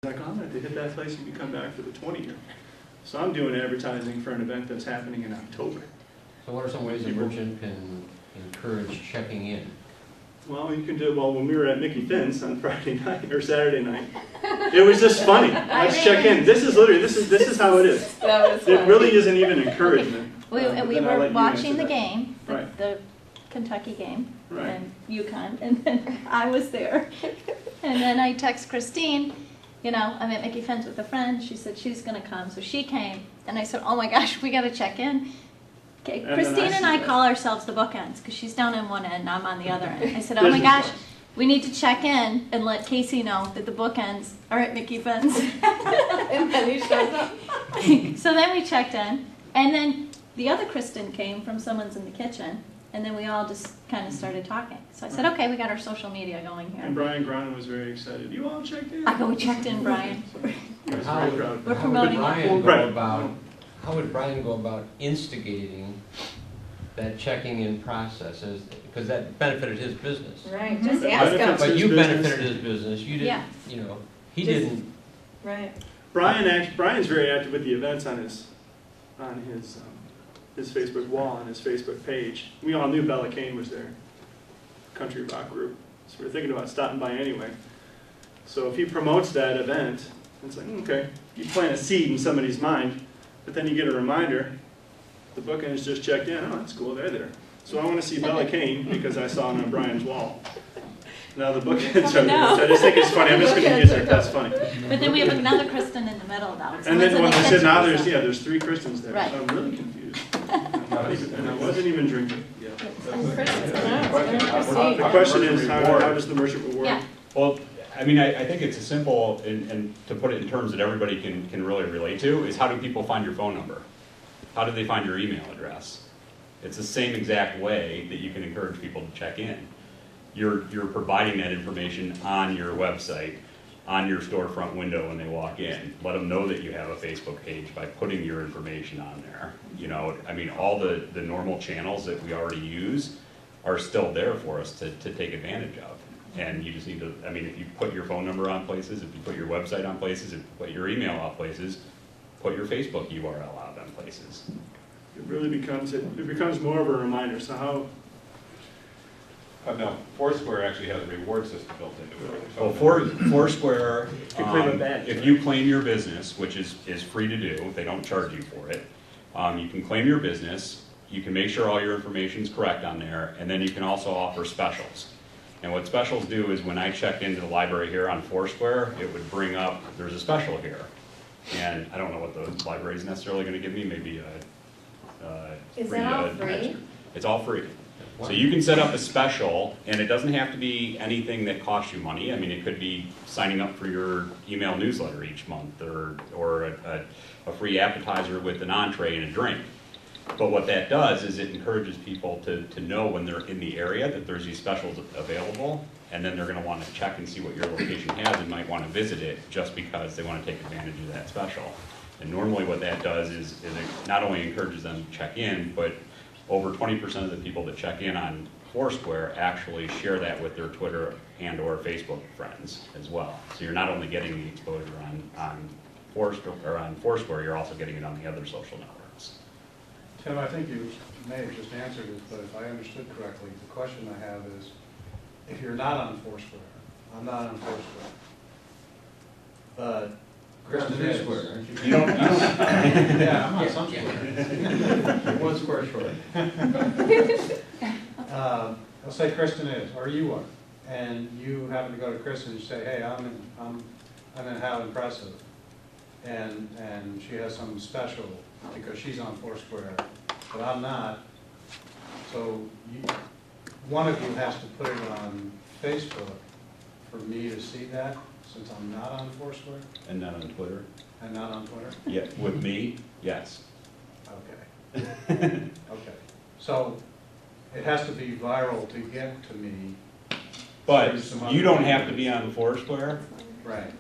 Like, oh, if they hit that place, you can come back for the 20-year. So I'm doing advertising for an event that's happening in October. So what are some ways a merchant can encourage checking in? Well, you can do, well, when we were at Mickey Finn's on Friday night, or Saturday night, it was just funny. Let's check in. This is literally, this is how it is. That was It fun. really isn't even encouragement. We Then I'll were let you watching answer the that. game, Right. the Kentucky game, Right. and UConn, and then I was there. And then I text Christine, you know, I'm at Mickey Finn's with a friend. She said she's going to come, so she came. And I said, oh my gosh, we got to check in. Okay, And then Christine and I that. call ourselves the bookends because she's down on one end and I'm on the other end. I said, oh my gosh, we need to check in and let Casey know that the bookends are at Mickey Finn's. And then he shows up. So then we checked in, and then the other Kristen came from Someone's in the Kitchen, and then we all just kind of started talking. So I said, okay, we got our social media going And here. Brian Gronin was very excited. You all checked in? I go, we checked in, Brian. He was How very would, proud. We're how would promoting it. Brian go Right. about, how would Brian go about instigating that checking in process? Because that benefited his business. Right, Mhm. just That ask benefits him. But his you business. benefited his business. You didn't, Yeah. you know, he Just- didn't. Right. Brian's very active with the events on his Facebook wall, on his Facebook page. We all knew Bella Kane was there, country rock group. So we were thinking about stopping by anyway. So if he promotes that event, it's like, okay, you plant a seed in somebody's mind, but then you get a reminder, the bookends just checked in, oh, that's cool, they're there. So I want to see Bella Kane because I saw it on Brian's wall. Now the bookends are there, which I just think it's funny. I'm just going to use it, that's funny. But then we have another Kristen in the middle now. And Someone's then in when the I said, kitchen. now there's 3 Kristens there, Right. so I'm really confused. And I wasn't even drinking. Yeah. And Kristen, no, The question is, how does the merchant reward? Yeah. Well, I mean, I think it's a simple, and to put it in terms that everybody can really relate to, is how do people find your phone number? How do they find your email address? It's the same exact way that you can encourage people to check in. You're providing that information on your website, on your storefront window when they walk in. Let them know that you have a Facebook page by putting your information on there. You know, I mean, all the normal channels that we already use are still there for us to take advantage of. And you just need to, I mean, if you put your phone number on places, if you put your website on places, if you put your email on places, put your Facebook URL out on places. It really becomes more of a reminder. So how, No, Foursquare actually has a reward system built into it. Well, Foursquare, You claim a badge, if right? you claim your business, which is free to do, they don't charge you for it, you can claim your business, you can make sure all your information is correct on there, and then you can also offer specials. And what specials do is when I check into the library here on Foursquare, it would bring up, there's a special here. And I don't know what the library is necessarily going to give me, maybe a Is that all extra. free? It's all free. So you can set up a special, and it doesn't have to be anything that costs you money. I mean, it could be signing up for your email newsletter each month, or a free appetizer with an entree and a drink. But what that does is it encourages people to know when they're in the area that there's these specials available, and then they're going to want to check and see what your location has and might want to visit it just because they want to take advantage of that special. And normally what that does is it not only encourages them to check in, but over 20% of the people that check in on Foursquare actually share that with their Twitter and or Facebook friends as well. So you're not only getting the exposure on Foursquare, you're also getting it on the other social networks. Tim, I think you may have just answered it, but if I understood correctly, the question I have is, if you're not on Foursquare, I'm not on Foursquare, but Kristen is. You don't Yeah, I'm on some square. One square short. Let's say Kristen is, or you are, and you happen to go to Kristen and say, hey, I'm in How Impressive, and she has some special because she's on Foursquare, but I'm not. So one of you has to put it on Facebook for me to see that, since I'm not on Foursquare And not on Twitter? and not on Twitter? Yeah, with me, yes. Okay. Okay. So it has to be viral to get to me. But you don't have to be on Foursquare, Right.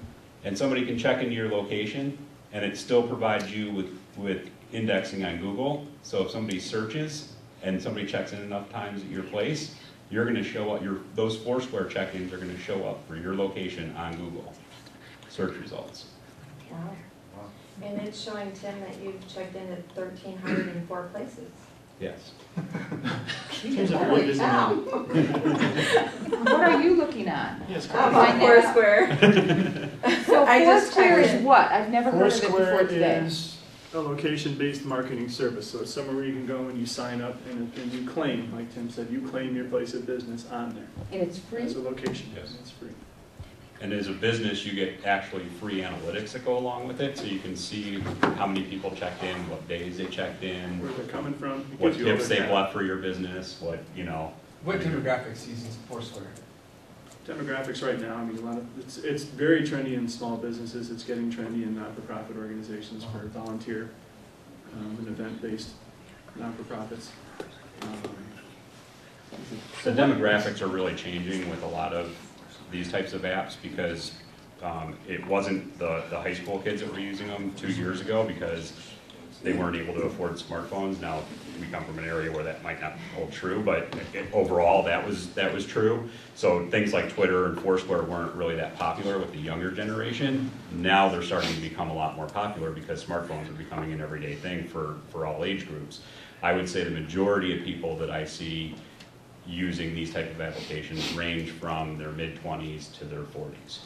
and somebody can check into your location, and it still provides you with indexing on Google. So if somebody searches and somebody checks in enough times at your place, you're going to show up, those Foursquare check-ins are going to show up for your location on Google. search results. Wow. And it's showing, Tim, that you've checked in at 1,304 places. Yes. Seems a really busy man. What are you looking at? Yes, I'm Karl. on Foursquare. So I just Foursquare typed is in. what? I've never heard of it Foursquare before today. is a location-based marketing service, so it's somewhere where you can go and you sign up and you claim, like Tim said, you claim your place of business on there And it's free? as a location. Yes. It's free. And as a business, you get actually free analytics that go along with it, so you can see how many people checked in, what days they checked in, Where they're coming from. It what gives you all tips the they've data. left for your business, what, you know. What demographics uses Foursquare? Demographics right now, I mean, a lot of, it's very trendy in small businesses, it's getting trendy in not-for-profit organizations for volunteer and event-based not-for-profits. The demographics are really changing with a lot of these types of apps because it wasn't the high school kids that were using them 2 years ago because they weren't able to afford smartphones. Now, we come from an area where that might not hold true, but overall that was true. So things like Twitter and Foursquare weren't really that popular with the younger generation. Now they're starting to become a lot more popular because smartphones are becoming an everyday thing for all age groups. I would say the majority of people that I see using these type of applications range from their mid-20s to their 40s.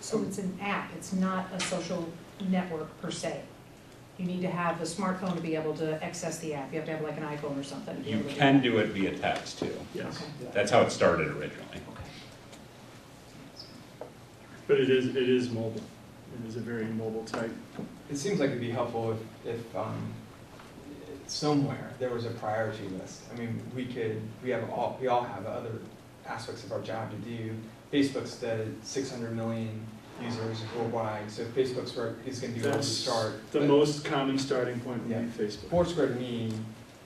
So it's an app, it's not a social network per se. You need to have a smartphone to be able to access the app. You have to have like an iPhone or something to be You able to do can that. do it via text too. Yes, Okay. That's how it started originally. but it is mobile. It is a very mobile type. It seems like it'd be helpful if somewhere there was a priority list. I mean, we all have other aspects of our job to do. Facebook's the 600 million users worldwide, so Facebook's is going to be where we That's start. the But most common starting point would Yeah. be Facebook. Foursquare to me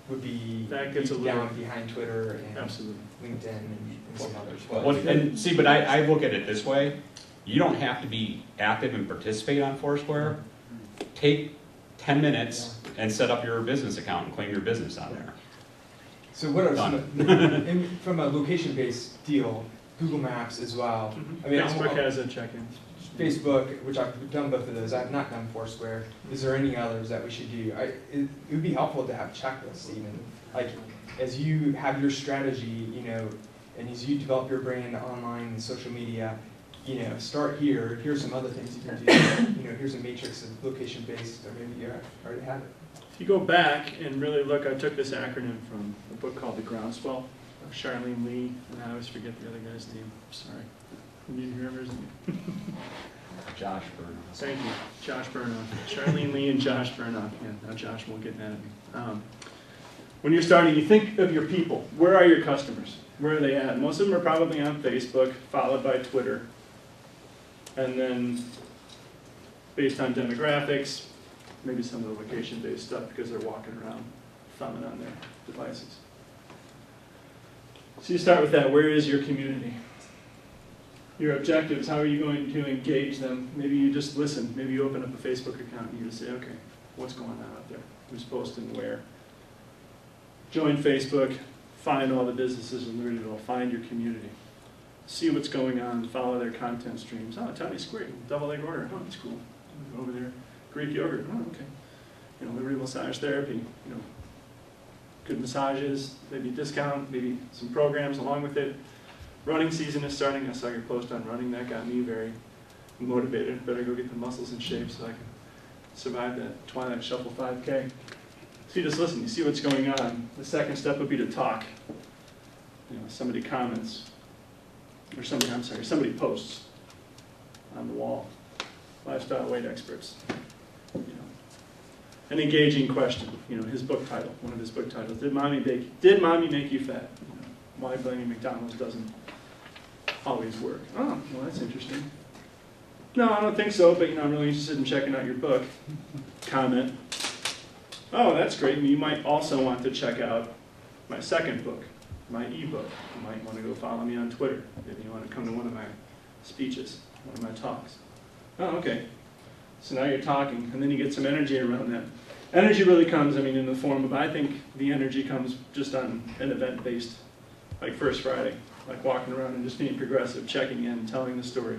would be That gets a down little- behind Twitter and Absolutely. LinkedIn and some others. Well, and see, but I look at it this way, you don't have to be active and participate on Foursquare. Take 10 minutes and set up your business account and claim your business on there. So what are some, Done. from a location-based deal, Google Maps as well. I mean, Facebook has a check-in. Facebook, which I've done both of those, I've not done Foursquare. Is there any others that we should do? It would be helpful to have checklists even, like, as you have your strategy, you know, and as you develop your brand online and social media, you know, start here, here's some other things you can do, you know, here's a matrix of location-based, or maybe you already have it. If you go back and really look, I took this acronym from a book called The Groundswell of Charlene Lee, and I always forget the other guy's name. Sorry. Do you remember his name? Josh Byrne. Thank you. Josh Burnoff. Charlene Lee and Josh Burnoff. Yeah, now Josh won't get mad at me. When you're starting, you think of your people. Where are your customers? Where are they at? Most of them are probably on Facebook, followed by Twitter. And then, based on demographics, maybe some of the location-based stuff because they're walking around, thumbing on their devices. So you start with that. Where is your community? Your objectives, how are you going to engage them? Maybe you just listen. Maybe you open up a Facebook account and you just say, okay, what's going on out there? Who's posting where? Join Facebook, find all the businesses in Libertyville, find your community. See what's going on, follow their content streams. Oh, Italian Square, double egg order. Oh, that's cool. Over there, Greek yogurt. Oh, okay. You know, Liberty Massage Therapy. You know, good massages, maybe discount, maybe some programs along with it. Running season is starting. I saw your post on running. That got me very motivated. Better go get the muscles in shape so I can survive that Twilight Shuffle 5K. So you just listen. You see what's going on. The second step would be to talk. You know, somebody comments, or somebody posts on the wall. Lifestyle weight experts. You know, an engaging question. You know, his book title. One of his book titles. Did mommy make you fat? You know, why blaming McDonald's doesn't always work. Oh, well, that's interesting. No, I don't think so, but you know, I'm really interested in checking out your book. Comment. Oh, that's great. And you might also want to check out my second book, my ebook. You might want to go follow me on Twitter. Maybe you want to come to one of my speeches, one of my talks. Oh, okay. So now you're talking, and then you get some energy around that. Energy really comes, I mean, in the form of, I think the energy comes just on an event-based, like First Friday. Like walking around and just being progressive, checking in, telling the story.